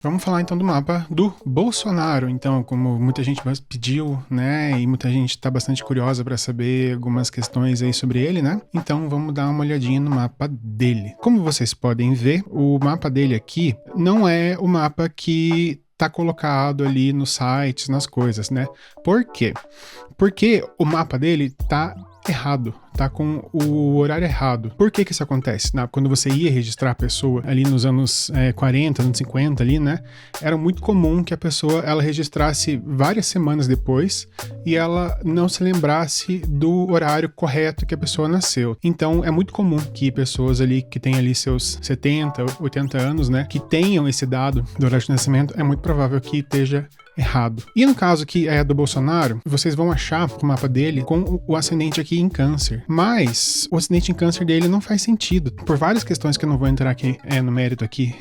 Vamos falar então do mapa do Bolsonaro. Então, como muita gente pediu, né, e muita gente tá bastante curiosa para saber algumas questões aí sobre ele, né? Então, vamos dar uma olhadinha no mapa dele. Como vocês podem ver, o mapa dele aqui não é o mapa que tá colocado ali nos sites, nas coisas, né? Por quê? Porque o mapa dele tá errado, tá com o horário errado. Por que que isso acontece? Quando você ia registrar a pessoa ali nos anos 40, anos 50 ali, né? Era muito comum que a pessoa, ela registrasse várias semanas depois e ela não se lembrasse do horário correto que a pessoa nasceu. Então, é muito comum que pessoas ali que têm ali seus 70, 80 anos, né? Que tenham esse dado do horário de nascimento, é muito provável que esteja errado. E no caso que é do Bolsonaro, vocês vão achar o mapa dele com o ascendente aqui em câncer. Mas o ascendente em câncer dele não faz sentido. Por várias questões que eu não vou entrar aqui no mérito aqui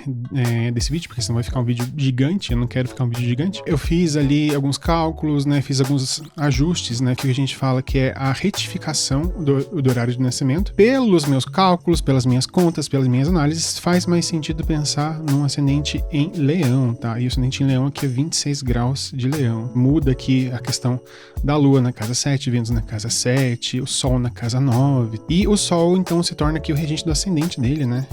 desse vídeo, porque senão vai ficar um vídeo gigante, eu não quero ficar um vídeo gigante. Eu fiz ali alguns cálculos, né? Fiz alguns ajustes, né? Que a gente fala que é a retificação do horário de nascimento. Pelos meus cálculos, pelas minhas contas, pelas minhas análises, faz mais sentido pensar num ascendente em leão, tá? E o ascendente em leão aqui é 26 graus de leão. Muda aqui a questão da lua na casa 7, Vênus na casa 7, o sol na casa 9. E o sol, então, se torna aqui o regente do ascendente dele, né?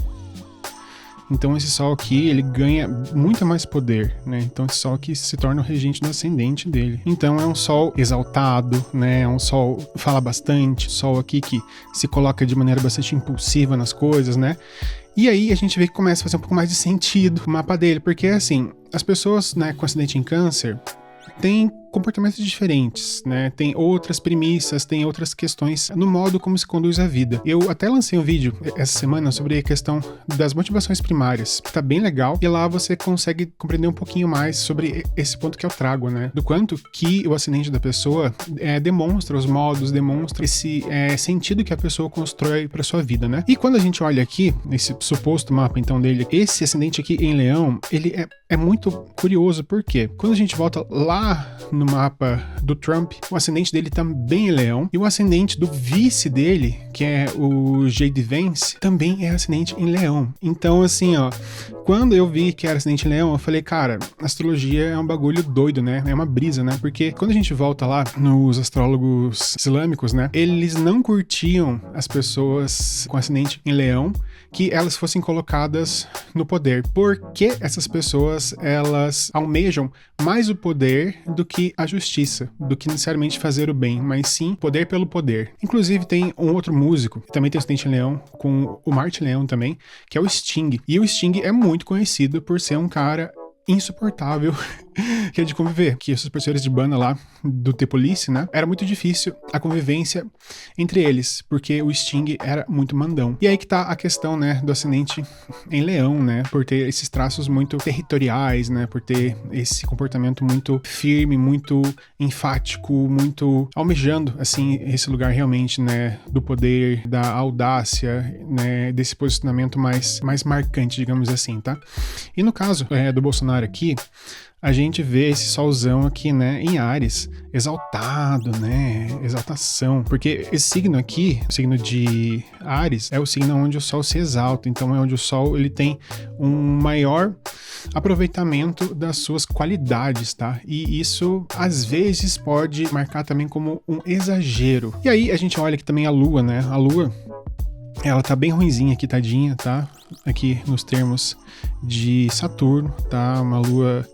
Então esse sol aqui, ele ganha muito mais poder, né? Então esse sol aqui se torna o regente do ascendente dele. Então é um sol exaltado, né? É um sol que fala bastante, sol aqui que se coloca de maneira bastante impulsiva nas coisas, né? E aí a gente vê que começa a fazer um pouco mais de sentido o mapa dele, porque assim, as pessoas, né, com acidente em câncer têm comportamentos diferentes, né? Tem outras premissas, tem outras questões no modo como se conduz a vida. Eu até lancei um vídeo essa semana sobre a questão das motivações primárias, que tá bem legal, e lá você consegue compreender um pouquinho mais sobre esse ponto que eu trago, né? Do quanto que o ascendente da pessoa demonstra os modos, demonstra esse sentido que a pessoa constrói para sua vida, né? E quando a gente olha aqui, esse suposto mapa então dele, esse ascendente aqui em leão, ele é muito curioso, porque quando a gente volta lá no mapa do Trump, o ascendente dele também é leão, e o ascendente do vice dele, que é o J.D. Vance, também é ascendente em leão. Então, assim, ó, quando eu vi que era ascendente em leão, eu falei, cara, astrologia é um bagulho doido, né? É uma brisa, né? Porque quando a gente volta lá nos astrólogos islâmicos, né? Eles não curtiam as pessoas com ascendente em leão que elas fossem colocadas no poder, porque essas pessoas, elas almejam mais o poder do que a justiça, do que necessariamente fazer o bem, mas sim poder pelo poder. Inclusive tem um outro músico, que também tem ascendente em leão, com o Martin Leão também, que é o Sting. E o Sting é muito conhecido por ser um cara insuportável que é de conviver, que os professores de banda lá do The Police, né, era muito difícil a convivência entre eles, porque o Sting era muito mandão. E aí que tá a questão, né, do ascendente em leão, né, por ter esses traços muito territoriais, né, por ter esse comportamento muito firme, muito enfático, muito almejando, assim, esse lugar realmente, né, do poder, da audácia, né, desse posicionamento mais marcante, digamos assim, tá? E no caso do Bolsonaro aqui, a gente vê esse solzão aqui, né, em Áries, exaltado, né, exaltação, porque esse signo aqui, o signo de Áries, é o signo onde o sol se exalta, então é onde o sol, ele tem um maior aproveitamento das suas qualidades, tá? E isso, às vezes, pode marcar também como um exagero. E aí, a gente olha aqui também a Lua, né, a Lua, ela tá bem ruinzinha aqui, tadinha, tá? Aqui nos termos de Saturno, tá? Uma lua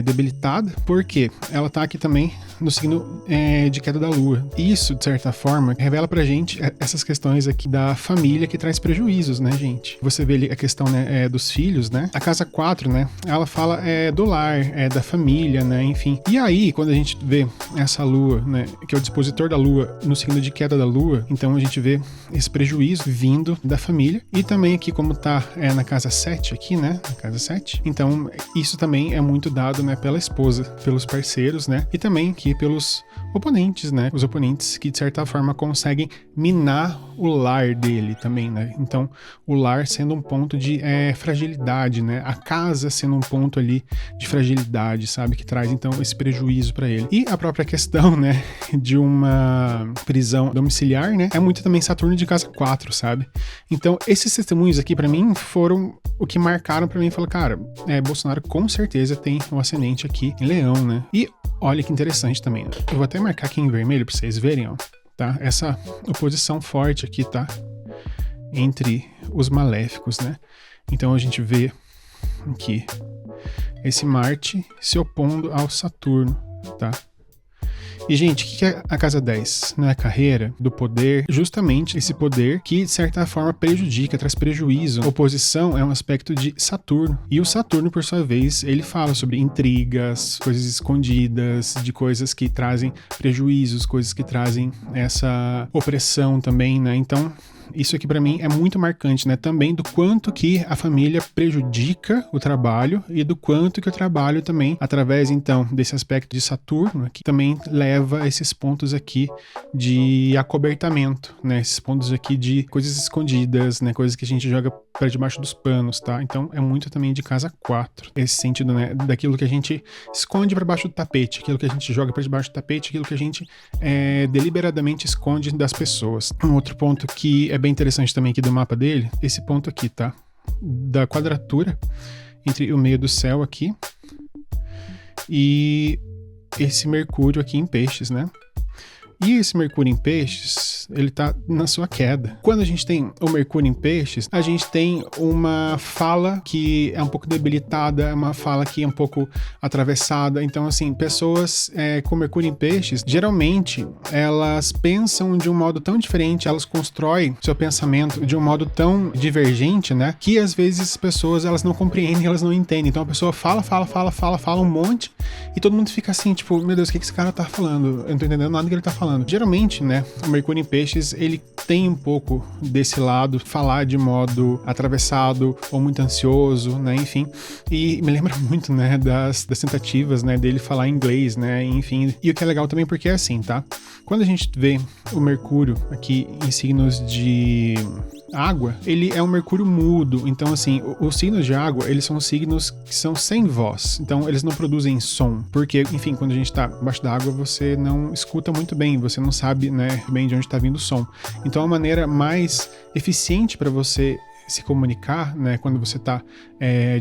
debilitada, porque ela tá aqui também no signo de queda da lua. Isso, de certa forma, revela pra gente essas questões aqui da família que traz prejuízos, né, gente? Você vê ali a questão, né, dos filhos, né? A casa 4, né? Ela fala do lar, da família, né? Enfim. E aí, quando a gente vê essa lua, né, que é o dispositor da lua no signo de queda da lua, então a gente vê esse prejuízo vindo da família. E também aqui, como tá na casa 7 aqui, né? Na casa 7. Então, isso também é muito dado, né, pela esposa, pelos parceiros, né, e também aqui pelos oponentes, né, os oponentes que de certa forma conseguem minar o lar dele também, né, então o lar sendo um ponto de fragilidade, né, a casa sendo um ponto ali de fragilidade, sabe, que traz então esse prejuízo para ele. E a própria questão, né, de uma prisão domiciliar, né, é muito também Saturno de casa 4, sabe, então esses testemunhos aqui para mim foram o que marcaram para mim e falaram, cara, Bolsonaro com certeza tem um ascendente aqui em Leão, né, e olha que interessante também, né? Eu vou até marcar aqui em vermelho pra vocês verem, ó, tá? Essa oposição forte aqui, tá? Entre os maléficos, né? Então a gente vê aqui esse Marte se opondo ao Saturno, tá? E, gente, o que é a casa 10? Né? A carreira do poder, justamente esse poder que, de certa forma, prejudica, traz prejuízo. A oposição é um aspecto de Saturno. E o Saturno, por sua vez, ele fala sobre intrigas, coisas escondidas, de coisas que trazem prejuízos, coisas que trazem essa opressão também, né? Então, isso aqui pra mim é muito marcante, né? Também do quanto que a família prejudica o trabalho e do quanto que o trabalho também, através então desse aspecto de Saturno, que também leva esses pontos aqui de acobertamento, né? Esses pontos aqui de coisas escondidas, né? Coisas que a gente joga para debaixo dos panos, tá? Então é muito também de casa 4. Esse sentido, né? Daquilo que a gente esconde para baixo do tapete, aquilo que a gente joga para debaixo do tapete, aquilo que a gente deliberadamente esconde das pessoas. Um outro ponto que é bem interessante também aqui do mapa dele, esse ponto aqui, tá? Da quadratura entre o meio do céu aqui e esse Mercúrio aqui em Peixes, né? E esse Mercúrio em Peixes, ele tá na sua queda. Quando a gente tem o Mercúrio em Peixes, a gente tem uma fala que é um pouco debilitada, é uma fala que é um pouco atravessada. Então, assim, pessoas com Mercúrio em Peixes, geralmente, elas pensam de um modo tão diferente, elas constroem seu pensamento de um modo tão divergente, né? Que às vezes as pessoas, elas não compreendem, elas não entendem. Então a pessoa fala um monte e todo mundo fica assim, tipo, meu Deus, o que esse cara tá falando? Eu não tô entendendo nada que ele tá falando. Geralmente, né, o Mercúrio em Peixes, ele tem um pouco desse lado, falar de modo atravessado ou muito ansioso, né, enfim, e me lembra muito, né, das tentativas, né, dele falar inglês, né, enfim, e o que é legal também porque é assim, tá? Quando a gente vê o Mercúrio aqui em signos de água, ele é um Mercúrio mudo, então assim, os signos de água, eles são signos que são sem voz, então eles não produzem som, porque, enfim, quando a gente tá embaixo da água, você não escuta muito bem, você não sabe, né, bem de onde tá vindo o som, então a maneira mais eficiente para você se comunicar, né, quando você tá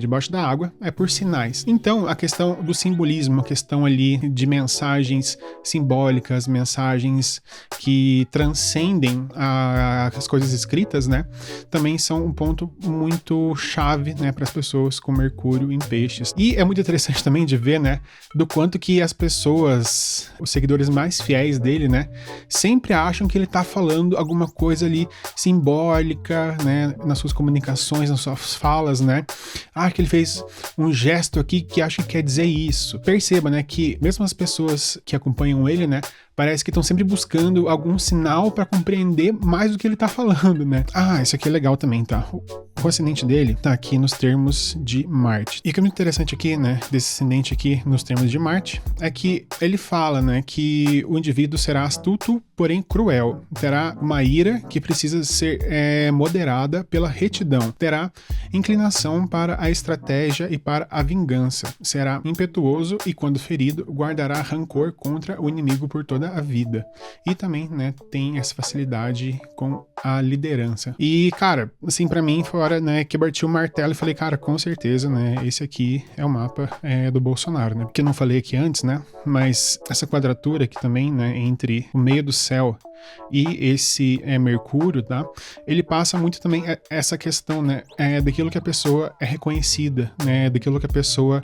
debaixo da água, é por sinais. Então, a questão do simbolismo, a questão ali de mensagens simbólicas, mensagens que transcendem as coisas escritas, né, também são um ponto muito chave, né, para as pessoas com Mercúrio em Peixes. E é muito interessante também de ver, né, do quanto que as pessoas, os seguidores mais fiéis dele, né, sempre acham que ele tá falando alguma coisa ali simbólica, né, nas suas comunicações, nas suas falas, né? Ah, que ele fez um gesto aqui que acho que quer dizer isso. Perceba, né, que mesmo as pessoas que acompanham ele, né, parece que estão sempre buscando algum sinal para compreender mais do que ele tá falando, né? Ah, isso aqui é legal também, tá? O ascendente dele tá aqui nos termos de Marte. E o que é muito interessante aqui, né, desse ascendente aqui nos termos de Marte, é que ele fala, né, que o indivíduo será astuto, porém cruel. Terá uma ira que precisa ser moderada pela retidão. Terá inclinação para a estratégia e para a vingança. Será impetuoso e, quando ferido, guardará rancor contra o inimigo por toda a vida. E também, né, tem essa facilidade com a liderança. E, cara, assim, pra mim, foi a hora, né, que eu bati o martelo e falei, cara, com certeza, né, esse aqui é o mapa do Bolsonaro, né, porque eu não falei aqui antes, né, mas essa quadratura aqui também, né, entre o meio do céu e esse Mercúrio, tá? Ele passa muito também essa questão, né, daquilo que a pessoa é reconhecida, né, daquilo que a pessoa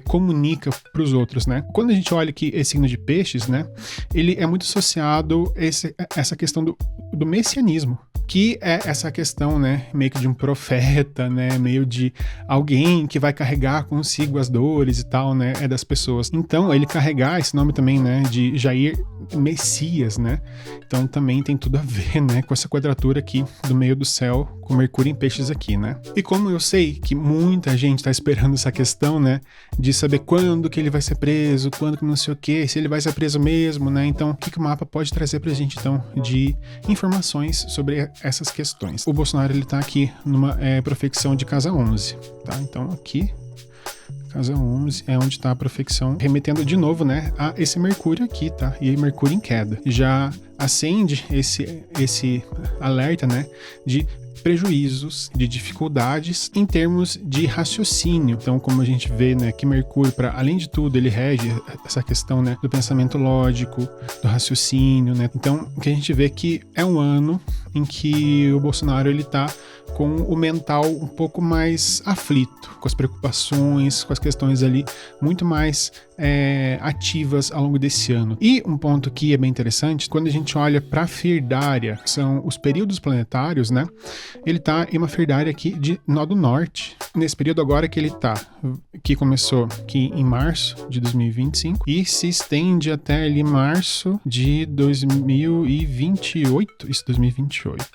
comunica para os outros, né? Quando a gente olha aqui esse signo de Peixes, né, ele é muito associado a essa questão do messianismo, que é essa questão, né, meio que de um profeta, né, meio de alguém que vai carregar consigo as dores e tal, né, das pessoas. Então, ele carregar esse nome também, né, de Jair Messias, né? Então também tem tudo a ver, né, com essa quadratura aqui do meio do céu, com Mercúrio em peixes aqui, né? E como eu sei que muita gente tá esperando essa questão, né, de saber quando que ele vai ser preso, quando que não sei o que, se ele vai ser preso mesmo, né? Então, o que o mapa pode trazer pra gente, então, de informações sobre essas questões? O Bolsonaro, ele tá aqui numa profecção de casa 11, tá? Então, aqui, casa 11 é onde está a profecção, remetendo de novo, né, a esse Mercúrio aqui, tá? E aí Mercúrio em queda. Já acende esse alerta, né, de prejuízos, de dificuldades em termos de raciocínio. Então, como a gente vê, né, que Mercúrio, para além de tudo, ele rege essa questão, né, do pensamento lógico, do raciocínio, né? Então, o que a gente vê que é um ano em que o Bolsonaro, ele tá com o mental um pouco mais aflito, com as preocupações, com as questões ali muito mais ativas ao longo desse ano. E um ponto que é bem interessante, quando a gente olha para a Firdária, são os períodos planetários, né? Ele tá em uma Firdária aqui de nó do norte. Nesse período agora que ele tá, que começou aqui em março de 2025 e se estende até ali março de 2028, isso, 2028.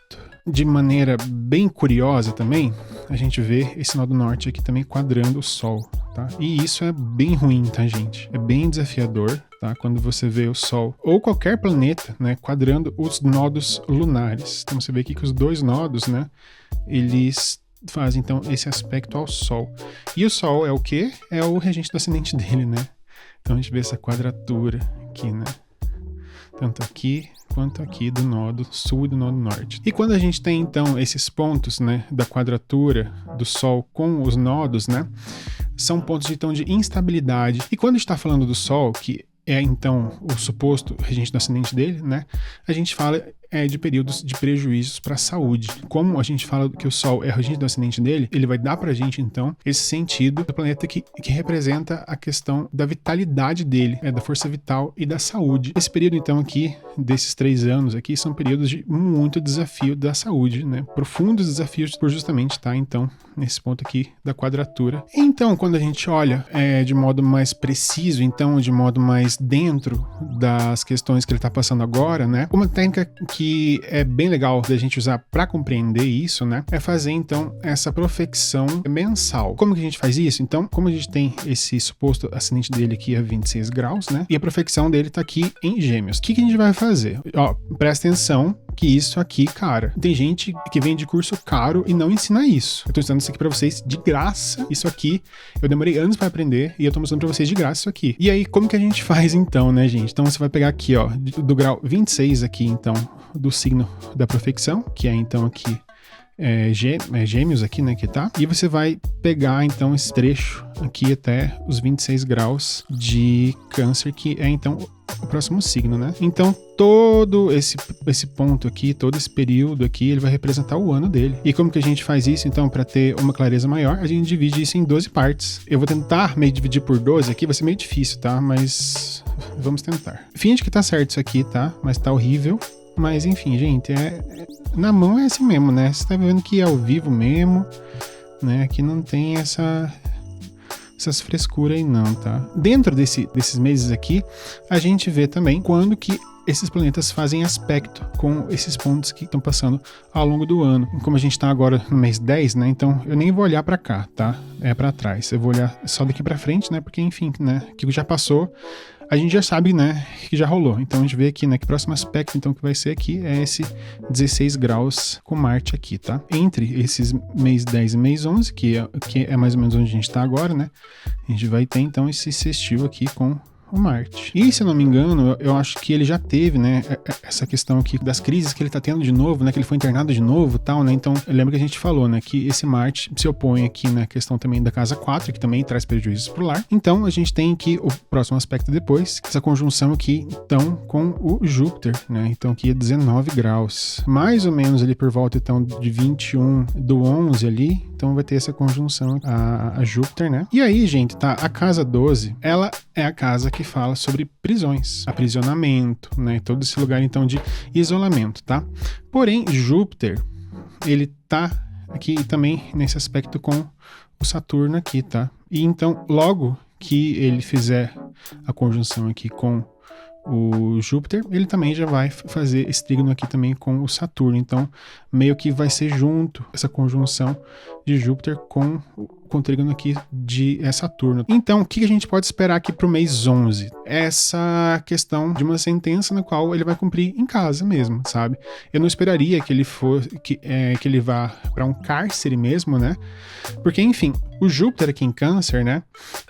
De maneira bem curiosa também, a gente vê esse nó do norte aqui também quadrando o Sol, tá? E isso é bem ruim, tá, gente? É bem desafiador, tá? Quando você vê o Sol ou qualquer planeta, né, quadrando os nodos lunares. Então você vê aqui que os dois nodos, né, eles fazem então esse aspecto ao Sol. E o Sol é o quê? É o regente do ascendente dele, né? Então a gente vê essa quadratura aqui, né? Tanto aqui quanto aqui do nodo sul e do nodo norte. E quando a gente tem então esses pontos, né, da quadratura do Sol com os nodos, né, são pontos então de instabilidade. E quando está falando do Sol, que é então o suposto regente do ascendente dele, né, a gente fala de períodos de prejuízos para a saúde. Como a gente fala que o Sol é o regente do ascendente dele, ele vai dar pra gente então esse sentido do planeta que representa a questão da vitalidade dele, da força vital e da saúde. Esse período então aqui, desses 3 anos aqui, são períodos de muito desafio da saúde, né? Profundos desafios por justamente estar então nesse ponto aqui da quadratura. Então, quando a gente olha de modo mais preciso, então de modo mais dentro das questões que ele está passando agora, né? Uma técnica que é bem legal da gente usar para compreender isso, né? É fazer então essa profecção mensal. Como que a gente faz isso? Então, como a gente tem esse suposto ascendente dele aqui a 26 graus, né? E a profecção dele tá aqui em Gêmeos. O que a gente vai fazer? Ó, presta atenção que isso aqui, cara, tem gente que vem de curso caro e não ensina isso. Eu tô ensinando isso aqui pra vocês de graça. Isso aqui, eu demorei anos pra aprender e eu tô mostrando pra vocês de graça isso aqui. E aí, como que a gente faz então, né, gente? Então você vai pegar aqui, ó, do grau 26 aqui, então, do signo da profecção, que é então aqui Gêmeos aqui, né, que tá. E você vai pegar então esse trecho aqui até os 26 graus de Câncer, que é então o próximo signo, né? Então todo esse ponto aqui, todo esse período aqui, ele vai representar o ano dele. E como que a gente faz isso, então, para ter uma clareza maior? A gente divide isso em 12 partes. Eu vou tentar meio dividir por 12 aqui, vai ser meio difícil, tá? Mas vamos tentar. Finge que tá certo isso aqui, tá? Mas tá horrível. Mas enfim, gente, na mão é assim mesmo, né? Você tá vendo que é ao vivo mesmo, né? Aqui não tem essas frescuras aí não, tá? Dentro desses meses aqui, a gente vê também quando que esses planetas fazem aspecto com esses pontos que estão passando ao longo do ano. Como a gente tá agora no mês 10, né? Então eu nem vou olhar pra cá, tá? É pra trás. Eu vou olhar só daqui pra frente, né? Porque enfim, né? O que já passou, a gente já sabe, né, que já rolou. Então a gente vê aqui, né, que o próximo aspecto então que vai ser aqui é esse 16 graus com Marte aqui, tá? Entre esses mês 10 e mês 11, que é mais ou menos onde a gente tá agora, né? A gente vai ter então esse sextil aqui com o Marte. E, se eu não me engano, eu acho que ele já teve, né, essa questão aqui das crises que ele tá tendo de novo, né, que ele foi internado de novo e tal, né, então eu lembro que a gente falou, né, que esse Marte se opõe aqui na questão também da casa 4, que também traz prejuízos pro lar. Então, a gente tem aqui o próximo aspecto depois, essa conjunção aqui, então, com o Júpiter, né, então aqui é 19 graus. Mais ou menos ali por volta, então, de 21 do 11 ali, então vai ter essa conjunção a Júpiter, né. E aí, gente, tá, a casa 12, ela é a casa que fala sobre prisões, aprisionamento, né? Todo esse lugar, então, de isolamento, tá? Porém, Júpiter, ele tá aqui também nesse aspecto com o Saturno aqui, tá? E então, logo que ele fizer a conjunção aqui com o Júpiter, ele também já vai fazer esse trígono aqui também com o Saturno. Então, meio que vai ser junto essa conjunção de Júpiter com o trígono aqui de Saturno. Então, o que a gente pode esperar aqui para o mês 11? Essa questão de uma sentença na qual ele vai cumprir em casa mesmo, sabe? Eu não esperaria que ele que ele vá para um cárcere mesmo, né? Porque, enfim, o Júpiter aqui em Câncer, né?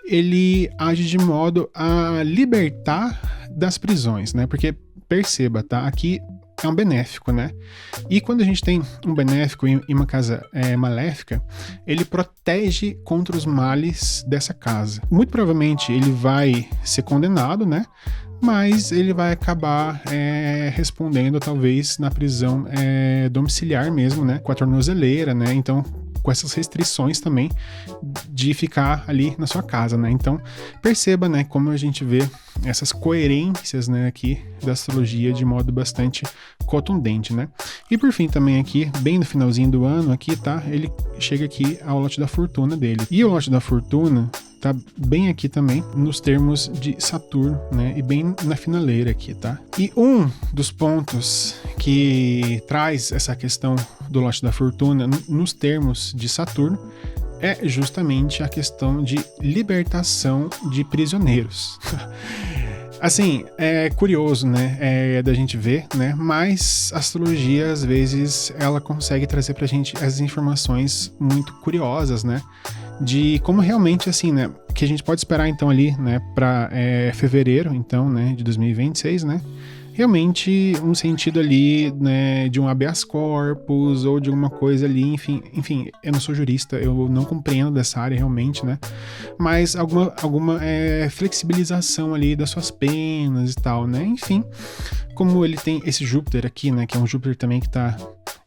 Ele age de modo a libertar das prisões, né? Porque, perceba, tá? Aqui é um benéfico, né? E quando a gente tem um benéfico em uma casa maléfica, ele protege contra os males dessa casa. Muito provavelmente ele vai ser condenado, né? Mas ele vai acabar respondendo, talvez, na prisão domiciliar mesmo, né? Com a tornozeleira, né? Então, com essas restrições também de ficar ali na sua casa, né? Então, perceba, né, como a gente vê essas coerências, né, aqui da astrologia de modo bastante contundente, né? E por fim também aqui, bem no finalzinho do ano aqui, tá? Ele chega aqui ao lote da fortuna dele. E o lote da fortuna tá bem aqui também nos termos de Saturno, né? E bem na finaleira aqui, tá? E um dos pontos que traz essa questão do lote da fortuna nos termos de Saturno é justamente a questão de libertação de prisioneiros. Assim, é curioso, né, da gente ver, né, mas a astrologia, às vezes, ela consegue trazer pra gente as informações muito curiosas, né, de como realmente, assim, né, que a gente pode esperar, então, ali, né, pra fevereiro, então, né, de 2026, né, realmente um sentido ali, né, de um habeas corpus ou de alguma coisa ali, enfim, eu não sou jurista, eu não compreendo dessa área realmente, né, mas alguma flexibilização ali das suas penas e tal, né, enfim, como ele tem esse Júpiter aqui, né, que é um Júpiter também que tá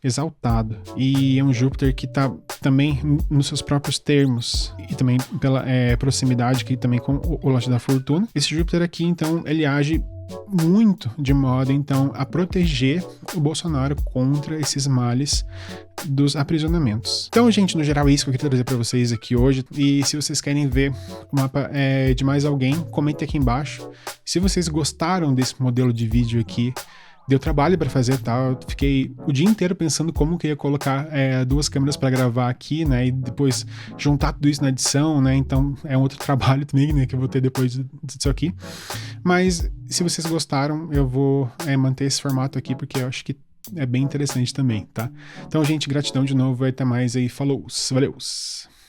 exaltado, e é um Júpiter que tá também nos seus próprios termos, e também pela proximidade aqui também com o lote da fortuna. Esse Júpiter aqui, então, ele age muito de modo, então, a proteger o Bolsonaro contra esses males dos aprisionamentos. Então, gente, no geral é isso que eu queria trazer para vocês aqui hoje, e se vocês querem ver o mapa de mais alguém, comente aqui embaixo. Se vocês gostaram desse modelo de vídeo aqui, deu trabalho para fazer, tá? Eu fiquei o dia inteiro pensando como que ia colocar duas câmeras para gravar aqui, né? E depois juntar tudo isso na edição, né? Então é um outro trabalho também, né? Que eu vou ter depois disso aqui. Mas se vocês gostaram, eu vou manter esse formato aqui, porque eu acho que é bem interessante também, tá? Então, gente, gratidão de novo. Até mais aí. Falou. Valeu.